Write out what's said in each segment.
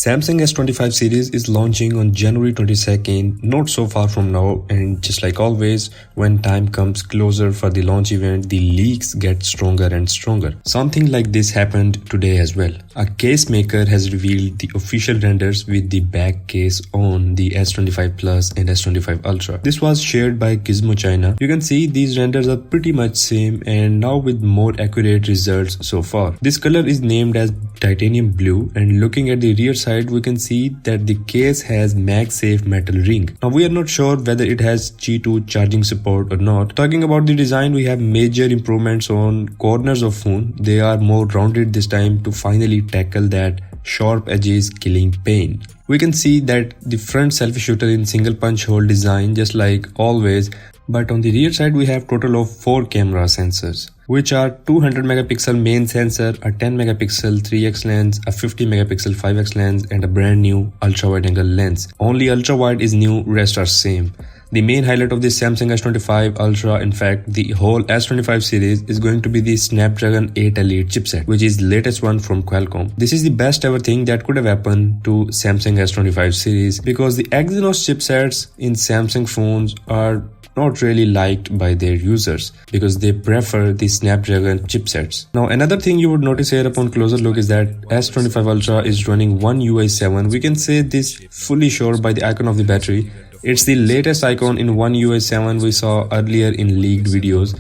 Samsung S25 series is launching on January 22nd, not so far from now, and just like always, when time comes closer for the launch event, the leaks get stronger and stronger. Something like this happened today as well. A case maker has revealed the official renders with the back case on the S25 Plus and S25 Ultra. This was shared by Gizmo China. You can see these renders are pretty much same and now with more accurate results so far. This color is named as titanium blue, and looking at the rear side we can see that the case has MagSafe metal ring. Now we are not sure whether it has Qi2 charging support or not. Talking about the design, we have major improvements on corners of phone. They are more rounded this time to finally tackle that sharp edges killing pain. We can see that the front selfie shooter in single punch hole design just like always, but on the rear side we have total of 4 camera sensors, which are 200 megapixel main sensor, a 10 megapixel 3x lens, a 50 megapixel 5x lens, and a brand new ultra wide angle lens. Only ultra wide is new, rest are same. The main highlight of this Samsung S25 Ultra, in fact the whole S25 series, is going to be the Snapdragon 8 Elite chipset, which is latest one from Qualcomm. This is the best ever thing that could have happened to Samsung S25 series, because the Exynos chipsets in Samsung phones are not really liked by their users because they prefer the Snapdragon chipsets. Now another thing you would notice here upon closer look is that S25 Ultra is running One UI 7. We can say this fully sure by the icon of the battery. It's the latest icon in One UI 7 we saw earlier in leaked videos.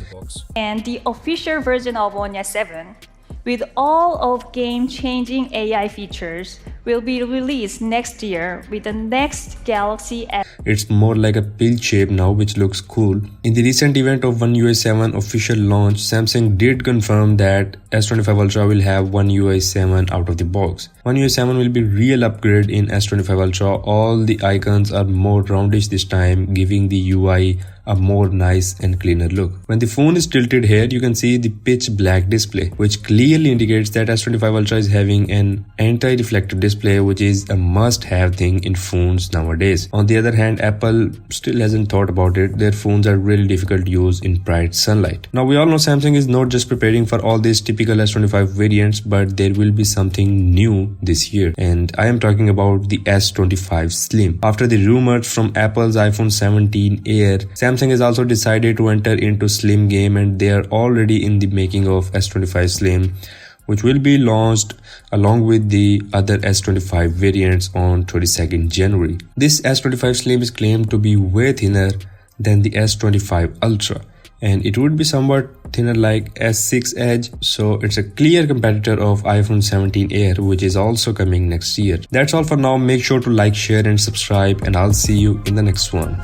And the official version of One UI 7 with all of game-changing AI features will be released next year with the next Galaxy S. It's more like a pill shape now, which looks cool. In the recent event of One UI 7 official launch, Samsung did confirm that S25 Ultra will have One UI 7 out of the box. One UI 7 will be real upgrade in S25 Ultra. All the icons are more roundish this time, giving the UI a more nice and cleaner look. When the phone is tilted here, you can see the pitch black display, which clearly indicates that S25 Ultra is having an anti-reflective display, which is a must-have thing in phones nowadays. On the other hand, Apple still hasn't thought about it. Their phones are really difficult to use in bright sunlight. Now we all know Samsung is not just preparing for all these typical S25 variants, but there will be something new this year, and I am talking about the S25 Slim. After the rumors from Apple's iPhone 17 Air, Samsung has also decided to enter into Slim game, and they are already in the making of S25 Slim, which will be launched along with the other S25 variants on 22nd January. This S25 Slim is claimed to be way thinner than the S25 Ultra, and it would be somewhat thinner like S6 Edge, so it's a clear competitor of iPhone 17 Air, which is also coming next year. That's all for now. Make sure to like, share and subscribe, and I'll see you in the next one.